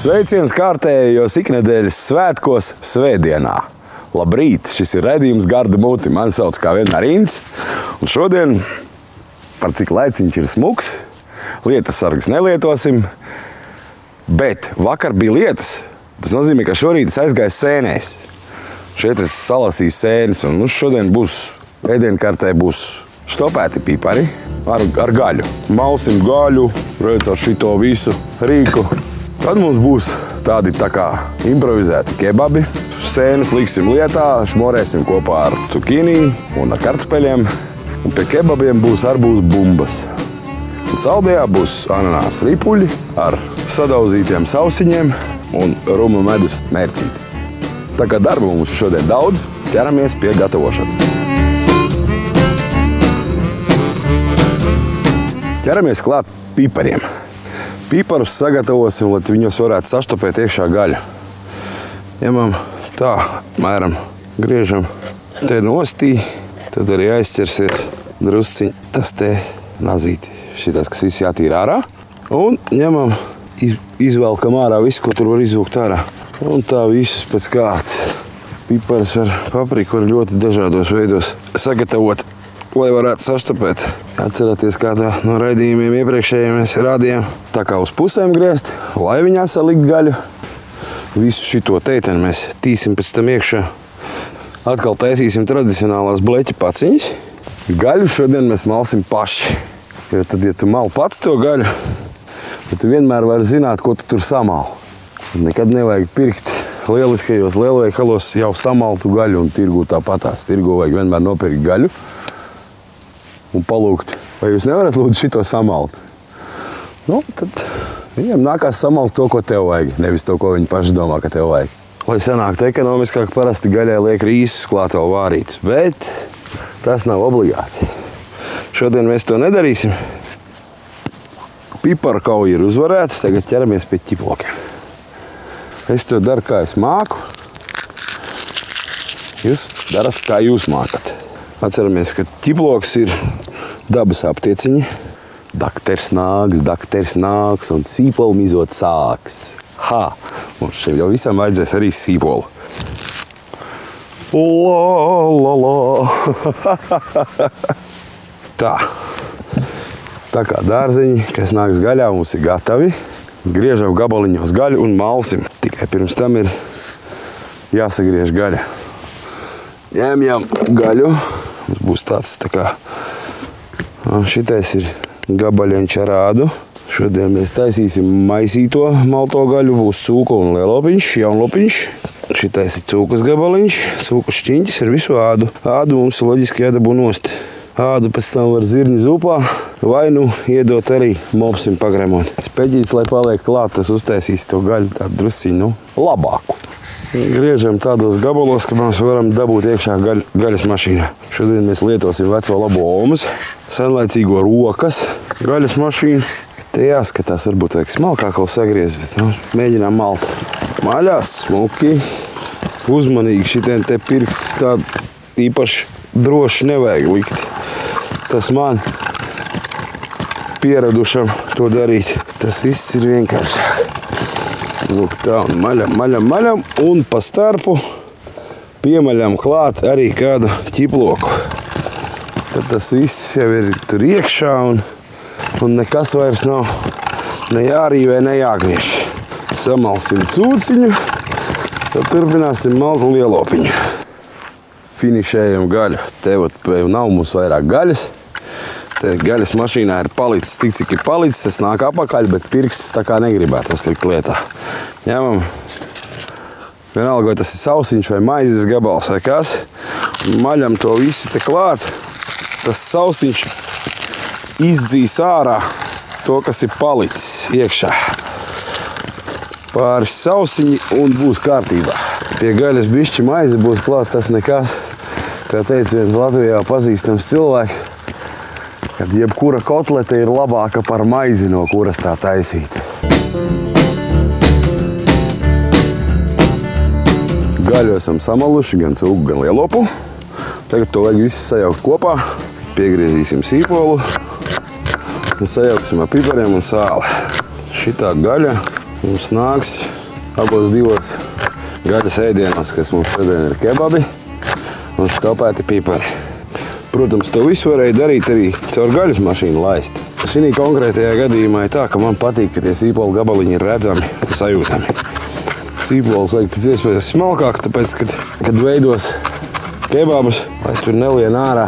Sveiciens kārtējos iknedēļas svētkos svētdienā. Labrīt, šis ir redzījums Garda muti. Mani sauc kā vienmēr Ints. Un šodien, par cik laiciņš ir smuks, lietas sargus nelietosim. Bet vakar bija lietas. Tas nozīmē, ka šorīt es aizgāju sēnēs. Šeit es salasīju sēnes, un šodien būs, ēdienkartē būs štopēti pipari ar gaļu. Malsim gaļu, redz ar šito visu rīku. Tad mums būs tādi tā kā improvizēti kebabi. Sēnes liksim lietā, šmorēsim kopā ar cukīnī un ar kartupeļiem. Un pie kebabiem būs bumbas. Saldējā būs ananās ripuļi ar sadauzītiem sausiņiem un ruma medus mērcīti. Tā kā darba mums šodien daudz, ķeramies pie gatavošanas. Ķeramies klāt pipariem. Piparus sagatavosim, lai viņos varētu saštopēt iekšā gaļu. Ņemam tā, mēram, griežam te nostī, tad arī aizķersies drusciņ tas te nazīti, šitas, kas viss jātīra ārā. Un ņemam, izvelkam ārā visu, ko tur var izvilkt ārā. Un tā visus pēc kārtas. Piparus ar papriku var ļoti dažādos veidos sagatavot, lai varētu saštopēt. Atcerieties, kādā no raidījumiem iepriekšējiem mēs rādījām. Tā kā uz pusēm griezt, lai viņā salikt gaļu. Visu šito teiteni mēs tīsim pēc tam iekšā. Atkal taisīsim tradicionālās bleķa paciņas. Gaļu šodien mēs malsim paši. Jo tad, ja tu mali pats to gaļu, tad tu vienmēr vari zināt, ko tu tur samali. Nekad nevajag pirkt lieliskajos lielveikalos jau samaltu gaļu un tirgu tāpatās. Tirgu vajag vienmēr nopirkt gaļu un palūgt, vai jūs nevarat lūdzu šito samalt? Nu, tad viņam nākās samalt to, ko tev vajag, nevis to, ko viņi paši domā, ka tev vajag. Lai sanāktu ekonomiskāk, parasti gaļai liek rīsus klāt vēl vārītus, bet tas nav obligāti. Šodien mēs to nedarīsim. Piparu kauja ir uzvarēta, tagad ķeramies pie ķiplokiem. Es to daru, kā es māku. Jūs darat, kā jūs mākat. Atceramies, ka ķiploks ir dabas aptieciņi. Dakters nāks un sīpolu mizot sāks. Ha! Un šeit jau visam vajadzēs arī sīpolu. Tā kā dārzeņi, kas nāks gaļā, mums ir gatavi. Griežam gabaliņos gaļu un malsim. Tikai pirms tam ir jāsagriež gaļa. Ņemjam gaļu. Mums būs tāds tā kā, šitais ir gabaļiņš ar ādu. Šodien mēs taisīsim maisīto malto gaļu, būs cūka un lielopiņš, jaunlopiņš. Šitais ir cūkas gabaliņš, cūkas šķiņķis ar visu ādu. Ādu mums loģiski jādabū nost. Ādu pēc tam var zirņu zupā, vai nu iedot arī mopsim pagremot. Speģīts, lai paliek klāt, tas uztaisīs to gaļu tādu drusciņu, labāku. Griežam tādos gabalos, ka mēs varam dabūt iekšā gaļas mašīnā. Šodien mēs lietosim veco labo Omas, senlaicīgo rokas gaļas mašīnu. Te jāskatās, varbūt vajag smalkāk vēl sagriez, bet mēģinām malt. Maļās, smuki, uzmanīgi šitien te pirkstus tādu īpaši droši nevajag likt. Tas man pieradušam to darīt. Tas viss ir vienkāršāk. Lūk tā, un maļam, un pa starpu piemaļam klāt arī kādu ķiploku. Tad tas viss jau ir tur iekšā, un nekas vairs nav ne jārīvē, ne jāgriež. Samalsim cūciņu, tad turpināsim malt lielopiņu. Finišējam gaļu. Te nav mums vairāk gaļas. Te gaļas mašīnā ir palicis tik, cik ir palicis, tas nāk apakaļ, bet pirkstis tā kā negribētu slikt lietā. Ņemam, vienalga, vai tas ir sausiņš vai maizes gabals vai kas, maļam to visu te klāt. Tas sausiņš izdzīs ārā to, kas ir palicis iekšā. Pāris sausiņi un būs kārtībā. Pie gaļas bišķi maize būs klāt, tas nekas, kā teica viens Latvijā pazīstams cilvēks, kad jebkura kotlete ir labāka par maizi, no kuras tā taisīt. Gaļu esam samaluši, gan cūku, gan lielopu. Tagad to vajag visu sajaukt kopā. Piegriezīsim sīpolu un sajauksim ar pipariem un sāli. Šitā gaļa Mums nāks abos divos gaļas ēdienos, kas mums šodien ir kebabi un štopēti pipari. Protams, to visu varēja darīt arī caur gaļas mašīnu laist. Šī konkrētajā gadījumā ir tā, ka man patīk, ka tie sīpolu gabaliņi ir redzami un sajūtami. Sīpolus vajag pēc iespējas smalkāk, tāpēc, kad veidos kebabus, lai tur nelien ārā,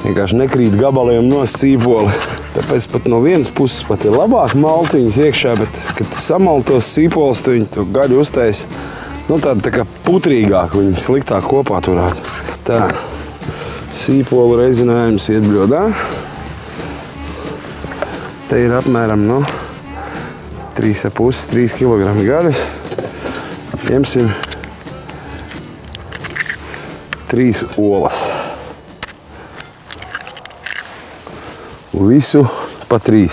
vienkārši nekrīt gabaliem no sīpoli. Tāpēc pat no vienas puses pat ir labāk malt viņus iekšā, bet, kad samal tos sīpolus, tad viņi to gaļu uztais, tāda tā kā putrīgāk, viņi sliktāk kopā turās. Tā, sīpolu reizinājums iet bļodā. Te ir apmēram 3,5–3 kg gaļas. Ņemsim 3 olas. Visu pa 3.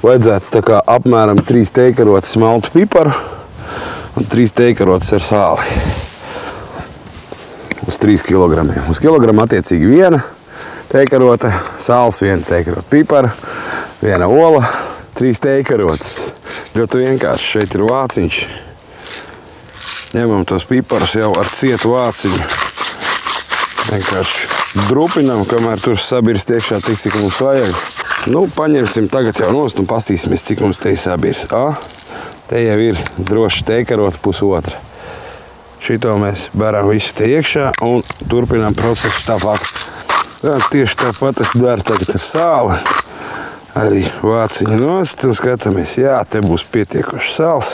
Vajadzētu tā kā apmēram 3 teikarotes smaltu piparu un 3 teikarotes ar sāli. Uz 3 kg. Uz kilogramu attiecīgi 1 teikarote, sāls 1 teikarote pipara, 1 ola, 3 teikarotes. Ļoti vienkārši. Šeit ir vāciņš. Ņemam tos piparus jau ar cietu vāciņu. Vienkārši drupinam, kamēr tur sabirst iekšā tik, cik mums vajag. Paņemsim tagad jau nost un pastīsimies, cik mums te ir sabirst. Te jau ir droši teikarota pusotra. Šito mēs beram visu te iekšā un turpinām procesu tāpat. Tieši tāpat es daru tagad ar sāli. Arī vāciņu nost un skatāmies. Jā, te būs pietiekoši sāls.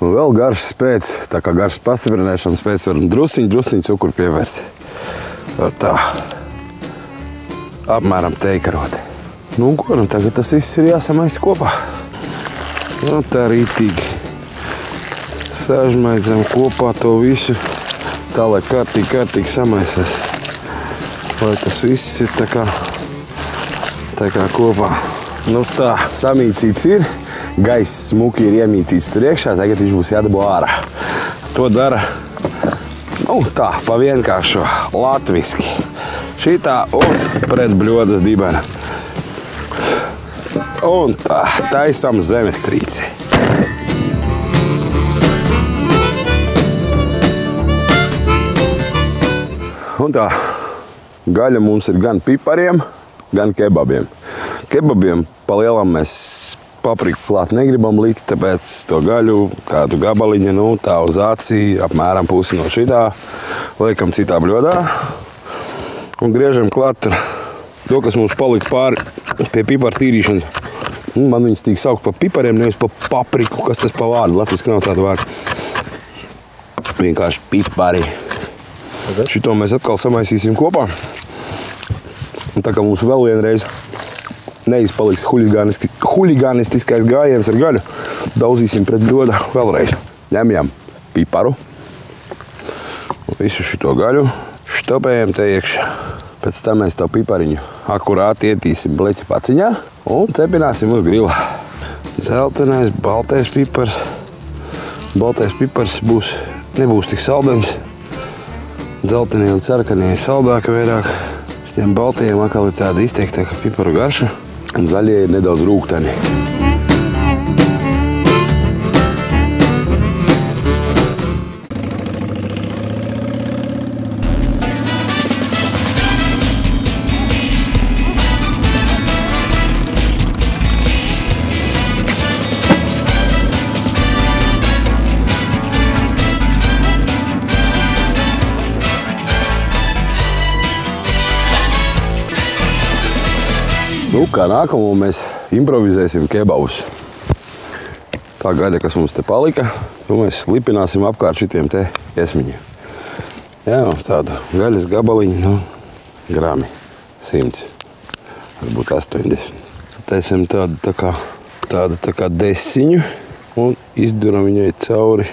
Un vēl garšas pēc, tā kā garšas pastiprināšanas pēc varam drusciņu cukuru pievērt. Tā. Apmēram teikarote. Tagad tas viss ir jāsamaisa kopā. Tā rītīgi sažmaidzam kopā to visu, tā lai kārtīgi samaisās. Lai tas viss ir tā kā kopā. Tā, samīcīts ir, gaiss smuki ir iemīcīts tur iekšā, tagad viņš būs jādabū ārā. To dara tā, pa vienkāršo, latviski. Šitā un pret bļodas dibena. Un tā, taisam zemestrīci. Un tā, gaļa mums ir gan pipariem, gan kebabiem. Kebabiem pa lielam mēs papriku klāt negribam likt, tāpēc to gaļu, kādu gabaliņu, tā uz acī, apmēram pusi no šitā, liekam citā bļodā un griežam klāt to, kas mums palika pāri pie piparu tīrīšanas. Man viņas tīk saukt pa pipariem, nevis pa papriku, kas tas pa vārdu, latviski nav tādu vārdu. Vienkārši pipari. Šito mēs atkal samaisīsim kopā. Un tā kā mums vēl vienreiz neizpaliks huligānistiskais gājiens ar gaļu, daudzīsim pret bļoda vēlreiz. Ņemjam piparu un visu šito gaļu štopējam te iekšā. Pēc tam mēs to pipariņu akurāti ietīsim bleci paciņā un cepināsim uz grila. Zeltenais, baltais pipars. Baltais pipars nebūs tik saldens. Dzeltenie un sarkanie saldāka vairāk. Šitiem baltajiem atkal ir tāda izteiktāka piparu garša. Un zaļie ir nedaudz rūgteni. Kā nākamo mēs improvizēsim kebabus. Tā gaļa, kas mums te palika, to mēs lipināsim apkārt šitiem te iesmiņiem. Jā, tādu gaļas gabaliņu, grami 100, varbūt 80. Taisam tādu tā kā desiņu un izduram viņai cauri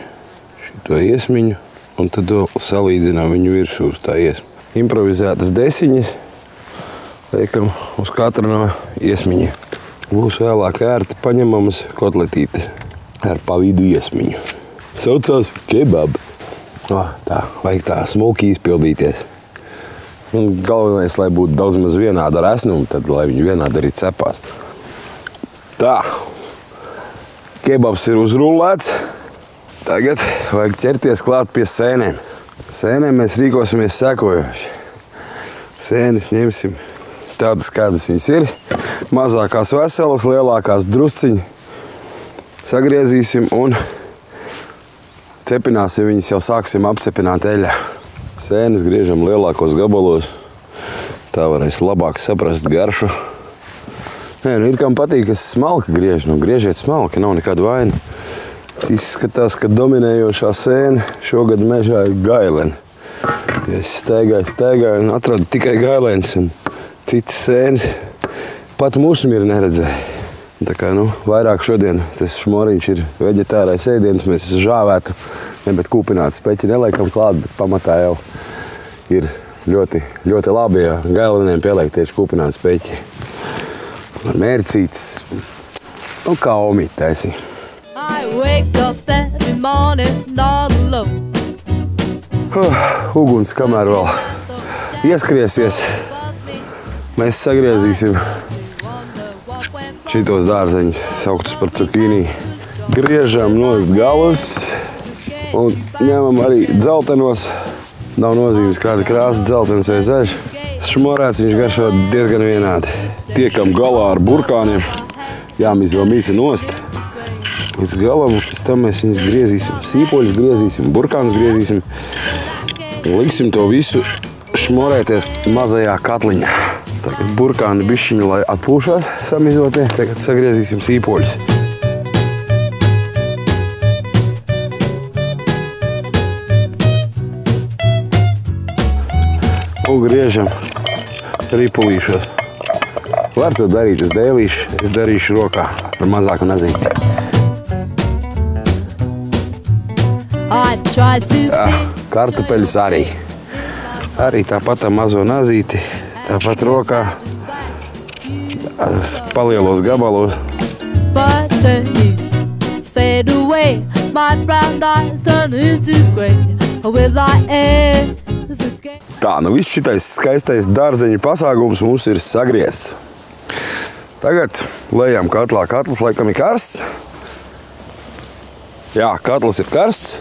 šito iesmiņu un tad salīdzinām viņu virsū uz tā iesmiņu. Improvizētas desiņas liekam uz katru no iesmiņiem. Būs vēlāk ērti paņemamas kotletītes ar pavidu iesmiņu. Saucās kebab. Tā, vajag tā smuki izpildīties. Un galvenais, lai būtu daudz maz vienāda ar esnumu, tad lai viņi vienādi arī cepās. Tā. Kebabs ir uzrullēts. Tagad vajag ķerties klāt pie sēnēm. Sēnēm mēs rīkosimies sekojoši. Sēnes ņemsim tādas, kādas viņas ir. Mazākās veselas, lielākās drusciņi. Sagriezīsim un cepināsim viņas, jau sāksim apcepināt eļļā. Sēnes griežam lielākos gabalos. Tā varēs labāk saprast garšu. Nē, nu ir kam patīk, kas smalki griež. Nu, griežiet smalki, nav nekāda vaina. Izskatās, ka dominējošā sēne šogad mežā ir gailene. Es staigāju un atradu tikai gailenes un citas sēnes. Pat mušmiri neredzēju. Tā kā, nu, vairāk šodien tas šmoriņš ir veģetārais ēdiens. Mēs žāvētu, ne, bet kūpinātu speķi neliekam klāt, bet pamatā jau ir ļoti, ļoti labi, ja gaileniem pieliek tieši kūpinātu speķi. Ar mērcītes, un kā omīti taisīja. I wake up every morning all alone. Uguns, kamēr vēl ieskriesies, mēs sagriezīsim šitos dārzeņus, sauktus par cukīnī. Griežam nost galus un ņemam arī dzeltenos. Nav nozīmes kāda krāsa, dzeltens vai zaļš. Šmorēts viņš garšo diezgan vienādi. Tiekam galā ar burkāniem, jāmizvo misa nost. Līdz galam, pēc tam mēs viņus griezīsim, sīpoļus griezīsim, burkānus griezīsim. Liksim to visu šmorēties mazajā katliņā. Tagad burkāni bišķiņi, lai atpūšās samizotie, tagad sagriezīsim sīpoļus. Un griežam ripulīšos. Var to darīt uz dēlīšu, es darīšu rokā ar mazāku nazīti. Kartupeļus arī. Arī tāpat ar mazo nazīti, tāpat rokā, palielos gabalos. Tā, nu viss šitais skaistais dārzeņu pasākums mums ir sagriezts. Tagad lejam katlā. Katls laikam ir karsts. Jā, katls ir karsts.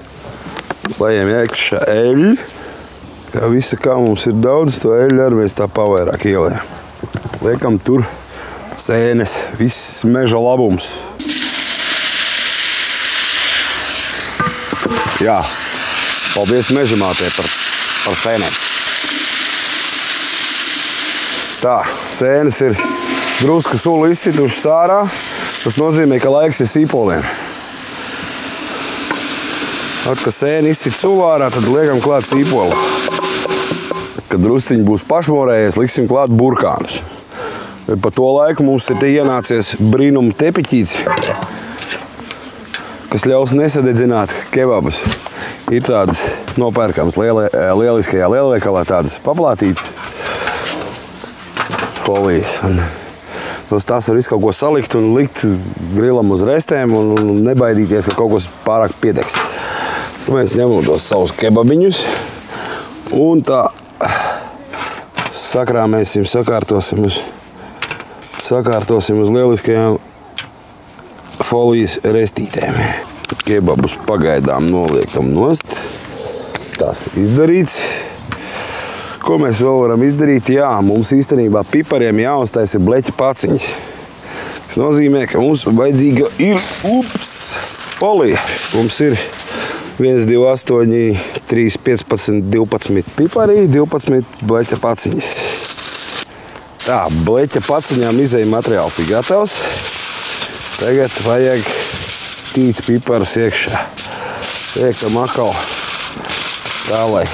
Lejam iekšā eļļu. Kā visa, kā mums ir daudz, to eļļu arī mēs tā pavairāk ielējam. Liekam tur sēnes, viss meža labums. Jā, paldies mežamātē par sēnēm. Tā, sēnes ir drusku suli izcitušas ārā. Tas nozīmē, ka laiks ir sīpoliem. Kad sēni izcit sulu ārā, tad liekam klāt sīpoles. Kad drusciņi būs pašmorējies, liksim klāt burkānus. Pa to laiku mums ir te ienācies brīnuma tepiķīts, kas ļaus nesadedzināt kebabus. Ir tādas nopērkams lieliskajā lielveikalā, tādas paplātītas folijas. Tās var visu kaut ko salikt un likt grilam uz restēm un nebaidīties, ka kaut kas pārāk piedegs. Mēs ņemam tos savus kebabiņus un tā sakrāmēsim, sakārtosim uz lieliskajām folijas restītēm. Kebabus pagaidām noliekam nost. Tas ir izdarīts. Ko mēs vēl varam izdarīt? Jā, mums īstenībā pipariem jāuztaisa bleķa paciņas. Tas nozīmē, ka mums vajadzīga ir folija. Mums ir 1, 2, 8, 3, 15, 12 piparī, 12 bleķa paciņas. Tā, bleķa paciņām izēja materiāls ir gatavs. Tagad vajag tīt piparus iekšā. Liekam atkal tā, lai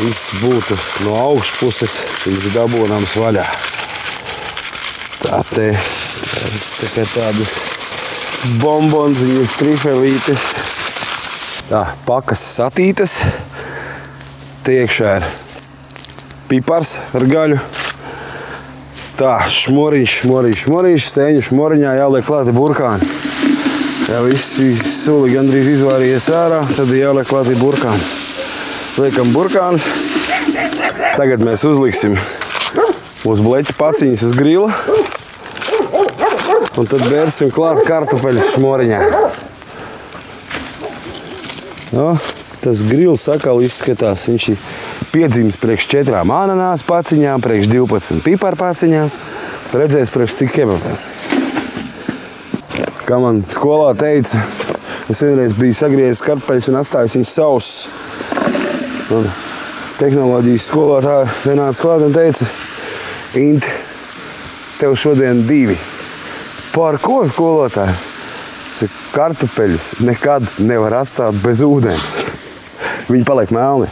viss būtu no augšpuses, viņš dabūnams vaļā. Tā te kā tādas bombonziņas, trifelītes. Tā, pakas satītas. Te iekšā ir pipars ar gaļu. Tā, šmoriņš, sēņu šmoriņā jāliek klāti burkāni. Ja visi suli gandrīz izvārījies ārā, tad jāliek klāti burkāni. Liekam burkānus. Tagad mēs uzliksim uz bleķa paciņas uz grila. Un tad bērsim klāt kartupeļus šmoriņā. No, tas grils sakal izskatās. Viņš ir piedzīmes priekš 4 ananās paciņām, priekš 12 piparu paciņām. Redzēs priekš cik kebabiem. Kā man skolā teica, es vienreiz biju sagriezis kartupeļus un atstājis viņus sausus. Un tehnoloģijas skolotāja vienāds klāt un teica, Inti, tev šodien 2. Par ko skolotāji? Kartupeļus nekad nevar atstāt bez ūdens. Viņi paliek melni.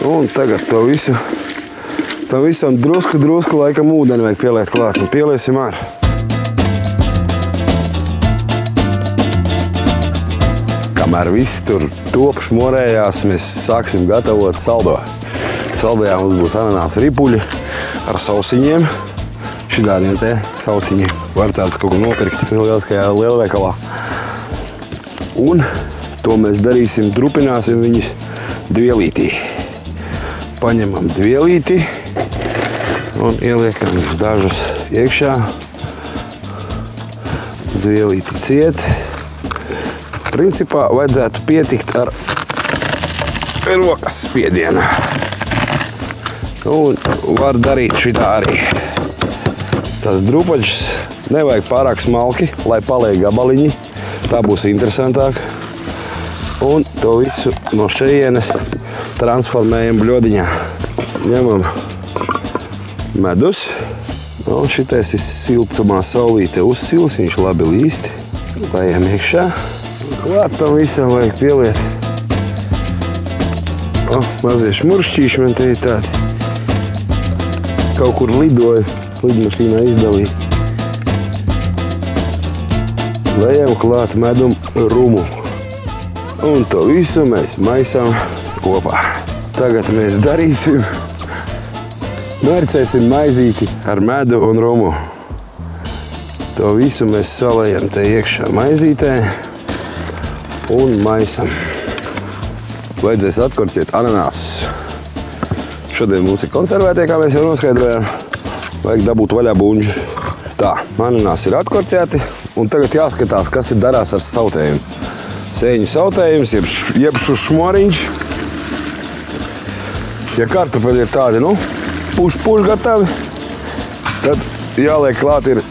Un tagad tam visam drusku laikam ūdeni vajag pieliet klāt. Un pieliesim ar. Kamēr viss tur top šmorējās, mēs sāksim gatavot saldo. Saldajā mums būs ananās ripuļi ar sausiņiem. Šitādiem te sausiņiem. Var tāds kaut ko nopirkt lieliskajā lielveikalā. Un to mēs darīsim, drupināsim viņus dvielītī. Paņemam dvielīti un ieliekam dažus iekšā. Dvielīti ciet. Principā vajadzētu pietikt ar rokas spiedienu. Un var darīt šitā arī. Tas drupačs nevajag pārāk smalki, lai paliek gabaliņi. Tā būs interesantāk. Un to visu no šejienes transformējam bļodiņā. Ņemam medus. Un šitais ir siltumā saulīte uzsils, viņš labi līsti. Lējam iekšā. Klāt tam visam vajag pieliet. Mazie šmuršķīši man te ir tādi. Kaut kur lidoja, lidmašīnā izdalīja. Lejam klāt medum rumu. Un to visu mēs maisām kopā. Tagad mēs darīsim, mērcēsim maizīti ar medu un rumu. To visu mēs salējam te iekšā maizītē un maisam. Vajadzēs atkorķēt ananāsus. Šodien mums ir konservētie, kā mēs jau noskaidrojām. Vajag dabūt vaļā buņģu. Tā, ananāsi ir atkorķēti. Un tagad jāskatās, kas ir darās ar sautējumu. Sēņu sautējums, jeb šmoriņš. Ja kartupeļi ir tādi, puš gatavi, tad jāliek klāt ir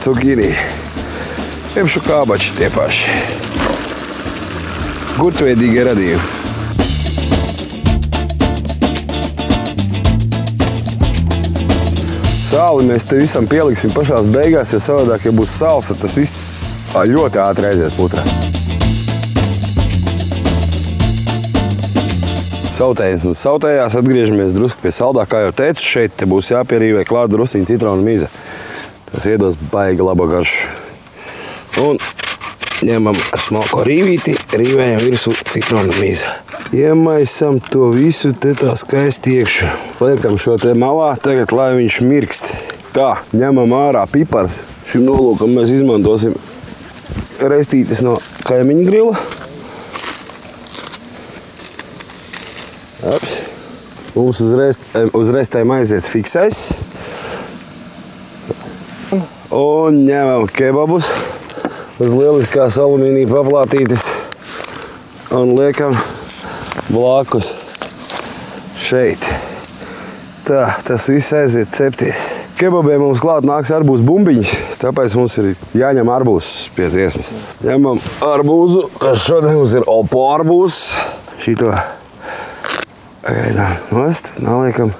cukīnī. Jeb šukābači tie paši. Gurtveidīgie radījumi. Sāli mēs te visam pieliksim pašās beigās, jo savādāk, ja būs sāls, tad tas viss ļoti ātri aizies putrā. Sautējums mums sautējās, atgriežamies drusku pie saldā. Kā jau teicu, šeit te būs jāpierīvē klāt drusiņa citrona mize. Tas iedos baigi laba garšu. Un ņemam ar smalko rīvīti, rīvējam virsū citrona mize. Iemaisam to visu te tā skaisti iekšā. Liekam šo te malā, tagad lai viņš mirkst. Tā, ņemam ārā pipars. Šim nolūkam mēs izmantosim restītes no kaimiņa grila. Mums uzreiz tai aiziet fiksais. Un ņemam kebabus uz lieliskās alumīnija paplātītes un liekam blākus šeit. Tā, tas viss aiziet cepties. Kebabiem mums klāt nāks arbūzu bumbiņas, tāpēc mums ir jāņem arbūzs pie dziesmas. Ņemam arbūzu, kas šodien mums ir opo arbūzs. Šito gaidām nost, naliekam.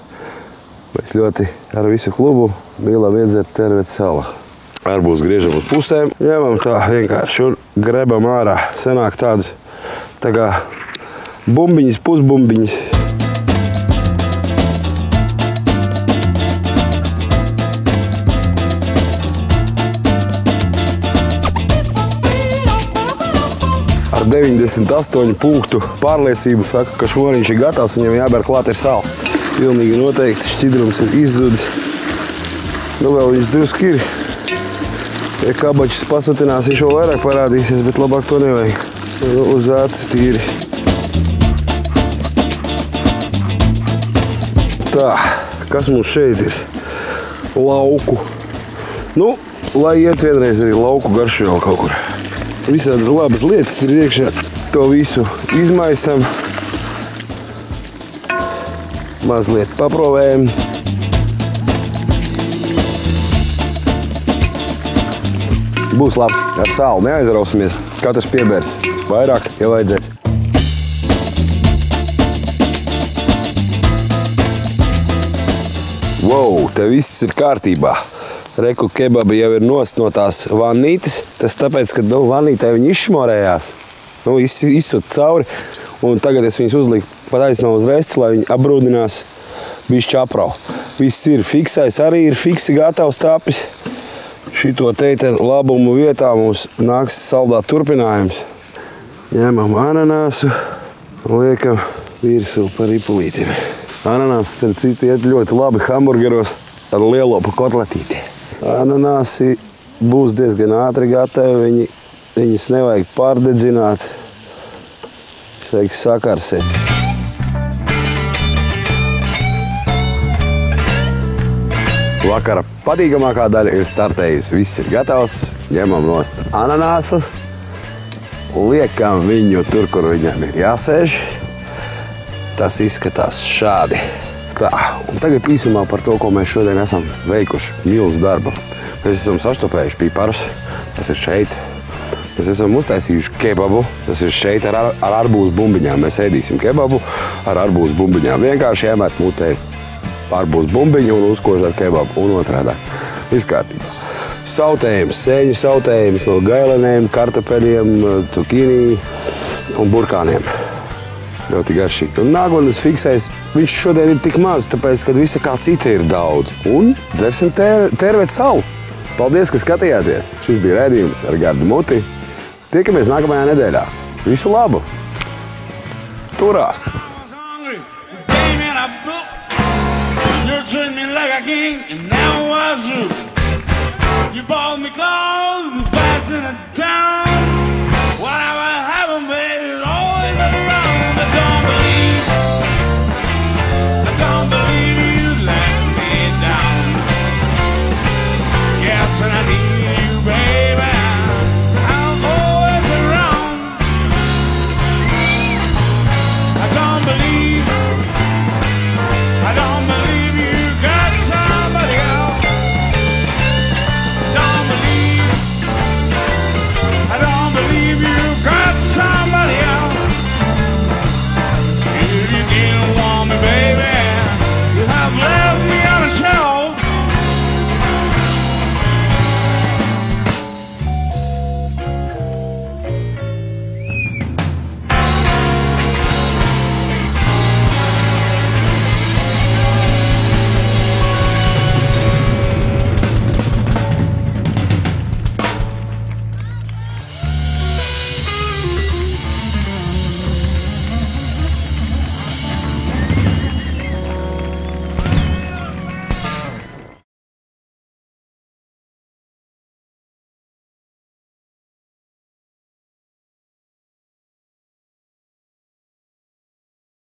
Mēs ļoti ar visu klubu mīlam iedzert tervet sala. Arbūzu griežam uz pusēm, ņemam tā vienkārši un grebam ārā. Sanāk tādas tā kā bumbiņas, pusbumbiņas. Ar 98 punktu pārliecību saka, ka šmoriņš ir gatavs, viņam jāber klāt ir sāls. Pilnīgi noteikti šķidrums ir izzudis. Vēl viņš drusku ir. Ja kabačs pasutinās, viņš vēl vairāk parādīsies, bet labāk to nevajag. Uz aci tīri. Tā, kas mums šeit ir? Lauku. lai iet vienreiz arī lauku garšu vēl kaut kur. Visādas labas lietas ir iekšā. To visu izmaisam. Mazliet paprovējam. Būs labs. Ar sāli neaizrausimies. Katrs piebērs. Vairāk, ja vajadzēs. Wow, te viss ir kārtībā. Reku kebabi jau ir nost no tās vannītes. Tas tāpēc, ka vannītē viņi izšmorējās. Izsūt cauri. Un tagad es viņus uzliku pataisnā uz resti, lai viņi apbrūdinās bišķi aprau. Viss ir fiksais, arī ir fiksi gatavs tapis. Šito teiteru labumu vietā mums nāks saldāt turpinājums. Ņemam ananāsu un liekam virsū par ripulītiem. Ananās, starp citu, iet ļoti labi hamburgeros ar lielopu kotletīti. Ananāsi būs diezgan ātri gatavi, viņas nevajag pārdedzināt. Vajag sakarsēt. Vakara patīkamākā daļa ir startējusi. Viss ir gatavs. Ņemam nost ananāsu. Liekam viņu tur, kur viņam ir jāsēž. Tas izskatās šādi. Tā, un tagad īsumā par to, ko mēs šodien esam veikuši. Milzu darbu. Mēs esam saštopējuši piparus. Tas ir šeit. Mēs esam uztaisījuši kebabu. Tas ir šeit ar arbūzu bumbiņām. Mēs ēdīsim kebabu ar arbūzu bumbiņām. Vienkārši iemet mutē arbūzu bumbiņu un uzkož ar kebabu un otrādāk. Viss kārtībā. Sautējums, sēņu sautējums no gailenēm, kartapeļiem, cukīnī un burkāniem. Ļoti garšīgi. Un nākotnes fiksais, viņš šodien ir tik maz, tāpēc, kad visa kā cita ir daudz. Un dzersim tērvēt salu. Paldies, ka skatījāties. Šis bija raidījums ar Gardu muti. Tiekamies nākamajā nedēļā. Visu labu! Turās! You treat me like a king, and now was you. You bought me clothes, passed in a